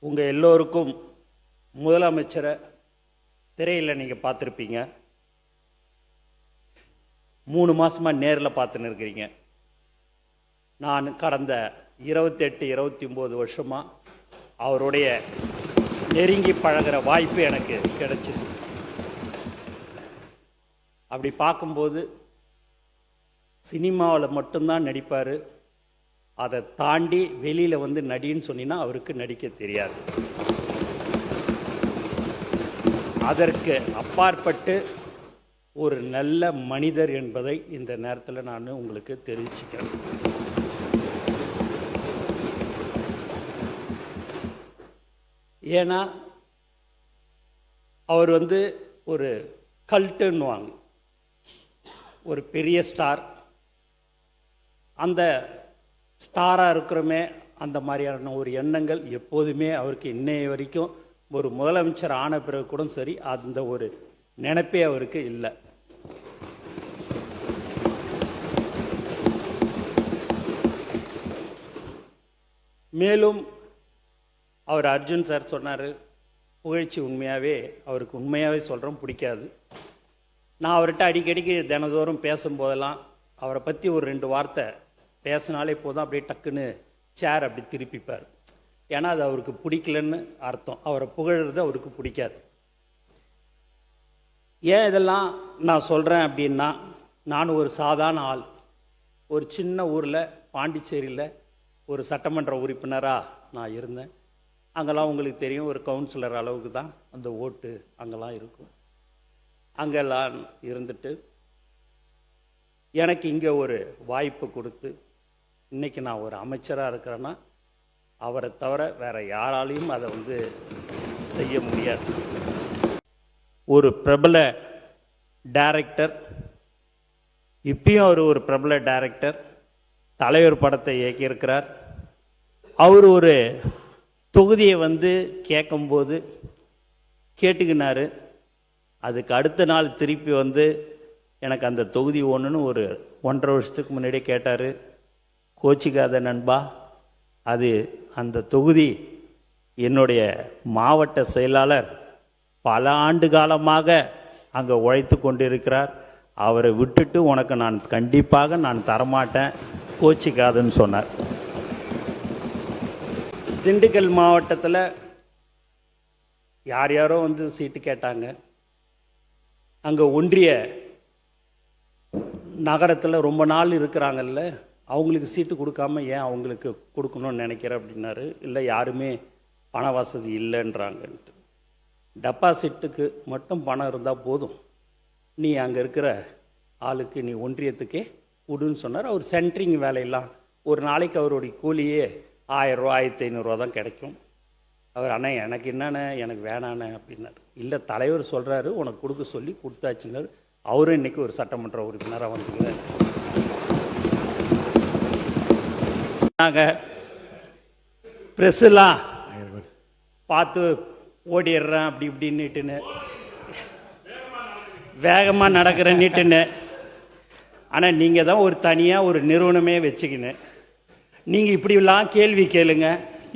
உங்கள் எல்லோருக்கும் முதலமைச்சரை திரையில் நீங்கள் பார்த்துருப்பீங்க. 3 மாதமாக நேரில் பார்த்துன்னு இருக்கிறீங்க. நான் கடந்த 28-29 வருஷமாக அவருடைய நெருங்கி பழகிற வாய்ப்பு எனக்கு கிடைச்சிது. அப்படி பார்க்கும்போது சினிமாவில் மட்டும்தான் நடிப்பார். அதை தாண்டி வெளியில் வந்து நடின்னு சொன்னீங்கன்னா அவருக்கு நடிக்க தெரியாது. அதற்கு அப்பாற்பட்டு ஒரு நல்ல மனிதர் என்பதை இந்த நேரத்தில் நான் உங்களுக்கு தெரிவிச்சுக்கிறேன். ஏன்னா அவர் வந்து ஒரு கல்ட்டுன்னுவாங்க, ஒரு பெரிய ஸ்டார். அந்த ஸ்டாராக இருக்கிறோமே அந்த மாதிரியான ஒரு எண்ணங்கள் எப்போதுமே அவருக்கு இன்னைய வரைக்கும் ஒரு முதலமைச்சர் ஆன பிறகு கூட சரி அந்த ஒரு நினைப்பே அவருக்கு இல்லை. மேலும் அவர் அர்ஜுன் சார் சொன்னார், புகழ்ச்சி உண்மையாகவே அவருக்கு உண்மையாகவே சொல்கிறோம் பிடிக்காது. நான் அவர்கிட்ட அடிக்கடிக்கு தினந்தோறும் பேசும்போதெல்லாம் அவரை பற்றி ஒரு 2 வார்த்தை பேசினாலே போதும், அப்படியே டக்குன்னு சேர் அப்படி திருப்பிப்பார். ஏன்னா அது அவருக்கு பிடிக்கலன்னு அர்த்தம். அவரை புகழ்றது அவருக்கு பிடிக்காது. ஏன் இதெல்லாம் நான் சொல்கிறேன் அப்படின்னா, நான் ஒரு சாதாரண ஆள். ஒரு சின்ன ஊரில் பாண்டிச்சேரியில் ஒரு சட்டமன்ற உறுப்பினராக நான் இருந்தேன். அங்கெல்லாம் உங்களுக்கு தெரியும், ஒரு கவுன்சிலர் அளவுக்கு தான் அந்த ஓட்டு அங்கெல்லாம் இருக்கும். அங்கெல்லாம் இருந்துட்டு எனக்கு இங்கே ஒரு வாய்ப்பு கொடுத்து இன்றைக்கி நான் ஒரு அமைச்சராக இருக்கிறேன்னா அவரை தவிர வேறு யாராலையும் அதை வந்து செய்ய முடியாது. ஒரு பிரபல டைரக்டர், இப்பயும் அவர் ஒரு பிரபல டைரக்டர், தலைவர் படத்தை இயக்கியிருக்கிறார். அவர் ஒரு தொகுதியை வந்து கேட்கும்போது கேட்டுக்கினார். அதுக்கு அடுத்த நாள் திருப்பி வந்து எனக்கு அந்த தொகுதி ஒன்றுன்னு ஒரு 1.5 வருஷத்துக்கு முன்னாடியே கேட்டார். கோச்சிக்காத நண்பா, அது அந்த தொகுதி என்னுடைய மாவட்ட செயலாளர் பல ஆண்டு காலமாக அங்கே உழைத்து கொண்டிருக்கிறார். அவரை விட்டுட்டு உனக்கு நான் கண்டிப்பாக நான் தரமாட்டேன், கோச்சிக்காதுன்னு சொன்னார். திண்டுக்கல் மாவட்டத்தில் யார் யாரோ வந்து சீட்டு கேட்டாங்க. அங்கே ஒன்றிய நகரத்தில் ரொம்ப நாள் இருக்கிறாங்கல்ல, அவங்களுக்கு சீட்டு கொடுக்காம ஏன் அவங்களுக்கு கொடுக்கணும்னு நினைக்கிறேன் அப்படின்னாரு. இல்லை, யாருமே பண வசதி இல்லைன்றாங்கன்ட்டு. டெபாசிட்டுக்கு மட்டும் பணம் இருந்தால் போதும், நீ அங்கே இருக்கிற ஆளுக்கு நீ ஒன்றியத்துக்கே கொடுன்னு சொன்னார். அவர் சென்ட்ரிங் வேலையெல்லாம் ஒரு நாளைக்கு அவருடைய கூலியே 1000 ரூபா 1500 தான் கிடைக்கும். அவர் அண்ணே எனக்கு என்னண்ணே, எனக்கு வேணாண்ணே அப்படின்னாரு. இல்லை, தலைவர் சொல்கிறாரு உனக்கு கொடுக்க சொல்லி கொடுத்தாச்சுன்னாரு. அவரும் இன்றைக்கி ஒரு சட்டமன்ற உறுப்பினராக வந்துக்கிறார். நாங்கள் ப்ரெஸ்ஸெல்லாம் பார்த்து ஓடிடுறேன் அப்படி இப்படின்னுட்டுன்னு, வேகமாக நடக்கிறேன்னுட்டுன்னு. ஆனால் நீங்கள் தான் ஒரு தனியாக ஒரு நிறுவனமே வச்சுக்கின்னு நீங்கள் இப்படிலாம் கேள்வி கேளுங்க,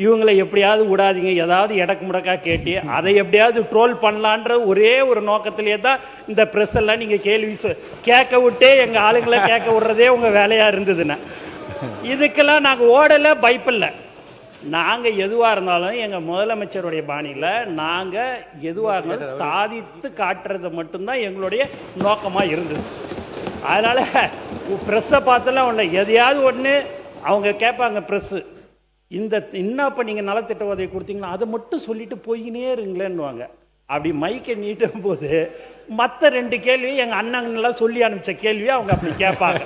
இவங்களை எப்படியாவது விடாதீங்க, ஏதாவது எடக்கு முடக்கா கேட்டு அதை எப்படியாவது ட்ரோல் பண்ணலான்ற ஒரே ஒரு நோக்கத்திலே தான் இந்த ப்ரெஸ் எல்லாம் நீங்கள் கேள்வி கேட்க விட்டே எங்கள் ஆளுங்களை கேட்க விடுறதே உங்கள் வேலையாக இருந்ததுன்னா, இதுக்கெல்லாம் நாங்கள் ஓடலை, பயப்பில்லை. நாங்கள் எதுவாக இருந்தாலும் எங்கள் முதலமைச்சருடைய பாணியில் நாங்கள் எதுவாக இருந்தாலும் சாதித்து காட்டுறது மட்டும்தான் எங்களுடைய நோக்கமாக இருந்தது. அதனால் ப்ரெஸ்ஸை பார்த்தெல்லாம் ஒன்று எதையாவது ஒன்று அவங்க கேட்பாங்க ப்ரெஸ்ஸு, இந்த இன்னும் இப்போ நீங்கள் நலத்திட்ட உதவி கொடுத்தீங்கன்னா அதை மட்டும் சொல்லிட்டு போயினே இருங்களேன்னுவாங்க. அப்படி மைக்கை நீட்டும் போது மற்ற 2 கேள்வி எங்கள் அண்ணங்கள்லாம் சொல்லி அனுப்பிச்ச கேள்வி அவங்க அப்படி கேட்பாங்க.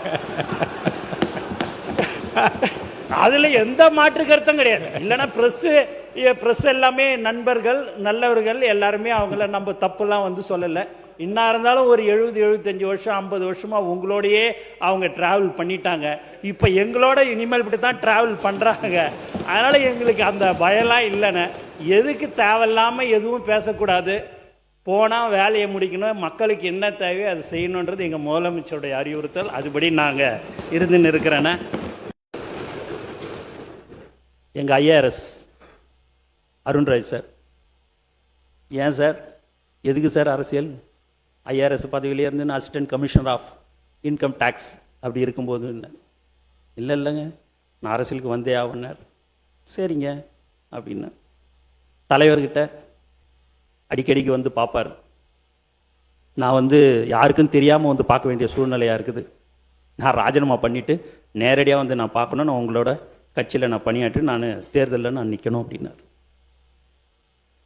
அதில் எந்த மாற்று கருத்தும் கிடையாது. இல்லைன்னா ப்ரெஸ் எல்லாமே நண்பர்கள், நல்லவர்கள், எல்லாருமே அவங்கள நம்ம தப்புலாம் வந்து சொல்லலை. இன்னா இருந்தாலும் ஒரு 70-75 வருஷம் 50 வருஷமாக உங்களோடையே அவங்க ட்ராவல் பண்ணிட்டாங்க. இப்போ எங்களோட இனிமேல் இப்படி தான் ட்ராவல் பண்ணுறாங்க. அதனால் எங்களுக்கு அந்த பயம்லாம் இல்லைன்னு. எதுக்கு தேவையில்லாமல் எதுவும் பேசக்கூடாது, போனால் வேலையை முடிக்கணும், மக்களுக்கு என்ன தேவையோ அதை செய்யணுன்றது எங்கள் முதலமைச்சருடைய அறிவுறுத்தல். அதுபடி நாங்கள் இருந்துன்னு இருக்கிறேன்னா, எங்கள் ஐஆர்எஸ் அருண்ராஜ் சார். ஏன் சார், எதுக்கு சார் அரசியல்? ஐஆர்எஸ் பதவியிலே இருந்து நான் assistant commissioner of income tax அப்படி இருக்கும்போது இல்லைங்க நான் அரசியலுக்கு வந்தே ஆகுனார். சரிங்க அப்படின்னா தலைவர்கிட்ட அடிக்கடிக்கு வந்து பார்ப்பார். நான் வந்து யாருக்கும் தெரியாமல் வந்து பார்க்க வேண்டிய சூழ்நிலையாக இருக்குது. நான் ராஜினாமா பண்ணிவிட்டு நேரடியாக வந்து நான் பார்க்கணும், நான் உங்களோட கட்சியில் நான் பணியாற்றி நான் தேர்தலில் நான் நிற்கணும் அப்படின்னார்.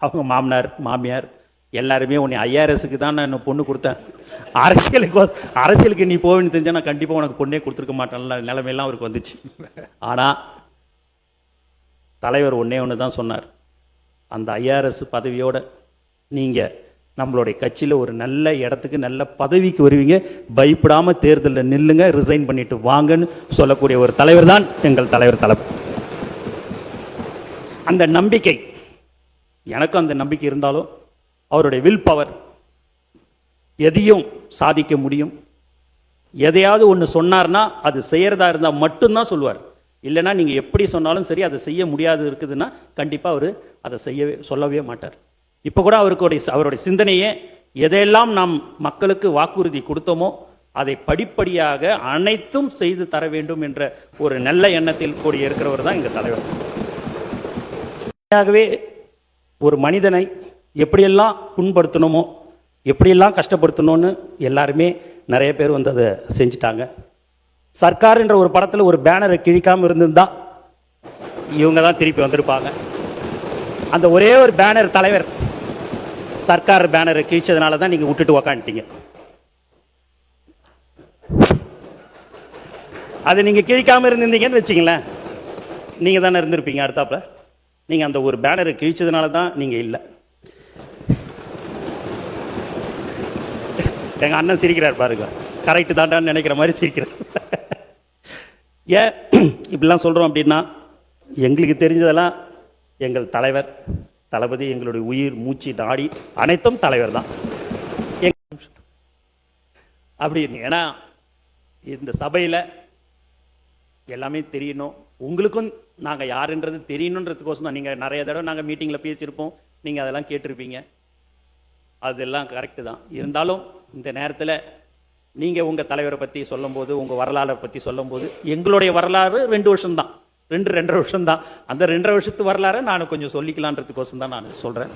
அவங்க மாமனார் மாமியார் எல்லாருமே உன்னை ஐஆர்எஸ்க்கு தான் நான் பொண்ணு கொடுத்தேன், அரசியலுக்கு நீ போவேன்னு தெரிஞ்சா நான் கண்டிப்பாக உனக்கு பொண்ணே கொடுத்துருக்க மாட்டேன்ல நிலைமையெல்லாம் அவருக்கு வந்துச்சு. ஆனால் தலைவர் ஒன்று தான் சொன்னார், அந்த ஐஆர்எஸ் பதவியோட நீங்கள் நம்மளுடைய கட்சியில் ஒரு நல்ல இடத்துக்கு நல்ல பதவிக்கு வருவீங்க, பயப்படாமல் தேர்தலில் நில்லுங்க, ரிசைன் பண்ணிட்டு வாங்கன்னு சொல்லக்கூடிய ஒரு தலைவர் தான் எங்கள் தலைவர் தளபதி. அந்த நம்பிக்கை எனக்கும் அந்த நம்பிக்கை இருந்தாலும் அவருடைய வில் பவர், எதையும் சாதிக்க முடியும். எதையாவது ஒன்று சொன்னார்னா அது செய்யறதா இருந்தால் மட்டும்தான் சொல்லுவார். இல்லைன்னா நீங்கள் எப்படி சொன்னாலும் சரி அதை செய்ய முடியாது இருக்குதுன்னா கண்டிப்பாக அவர் அதை சொல்லவே மாட்டார். இப்போ கூட அவருடைய சிந்தனையே எதையெல்லாம் நாம் மக்களுக்கு வாக்குறுதி கொடுத்தோமோ அதை படிப்படியாக அனைத்தும் செய்து தர வேண்டும் என்ற ஒரு நல்ல எண்ணத்தில் கூடிய இருக்கிறவர் தான் எங்கள் தலைவர். ஆகவே ஒரு மனிதனை எப்படியெல்லாம் புண்படுத்தணுமோ எப்படியெல்லாம் கஷ்டப்படுத்தணும்னு எல்லாருமே நிறைய பேர் வந்து அதை செஞ்சிட்டாங்க. சர்க்கார் என்ற ஒரு படத்தில் ஒரு பேனரை கிழிக்காமல் இருந்திருந்தா இவங்க தான் திருப்பி வந்திருப்பாங்க. அந்த ஒரே ஒரு பேனர் தலைவர் சர்க்கார் பேனரை கிழிச்சதுனால தான் நீங்கள் விட்டுட்டு உக்காந்துட்டீங்க. அது நீங்கள் கிழிக்காமல் இருந்திருந்தீங்கன்னு வச்சிங்களேன், நீங்கள் தானே இருந்திருப்பீங்க அடுத்தாப்புல. நீங்கள் அந்த ஒரு பேனரை கிழிச்சதுனால தான் நீங்கள் இல்லை. எங்கள் அண்ணன் சிரிக்கிறார் பாருங்க, கரெக்டு தாண்டான்னு நினைக்கிற மாதிரி சிரிக்கிறார். ஏன் இப்படிலாம் சொல்கிறோம் அப்படின்னா, எங்களுக்கு தெரிஞ்சதெல்லாம் எங்கள் தலைவர் தளபதி, எங்களுடைய உயிர் மூச்சு நாடி அனைத்தும் தலைவர் தான். அப்படின்னு ஏன்னா இந்த சபையில் எல்லாமே தெரியணும், உங்களுக்கும் நாங்கள் யாருன்றது தெரியணுன்றதுக்கோசம் தான். நீங்கள் நிறைய தடவை நாங்கள் மீட்டிங்கில் பேசியிருப்போம், நீங்கள் அதெல்லாம் கேட்டிருப்பீங்க, அதெல்லாம் கரெக்டு தான். இருந்தாலும் இந்த நேரத்தில் நீங்கள் உங்கள் தலைவரை பற்றி சொல்லும்போது, உங்கள் வரலாறை பற்றி சொல்லும்போது, எங்களுடைய வரலாறு 2 வருஷம்தான், 2.5 வருஷம் தான். அந்த 2.5 வருஷத்து வரலாறை நான் கொஞ்சம் சொல்லிக்கலான்றதுக்கோசம் தான் நான் சொல்கிறேன்.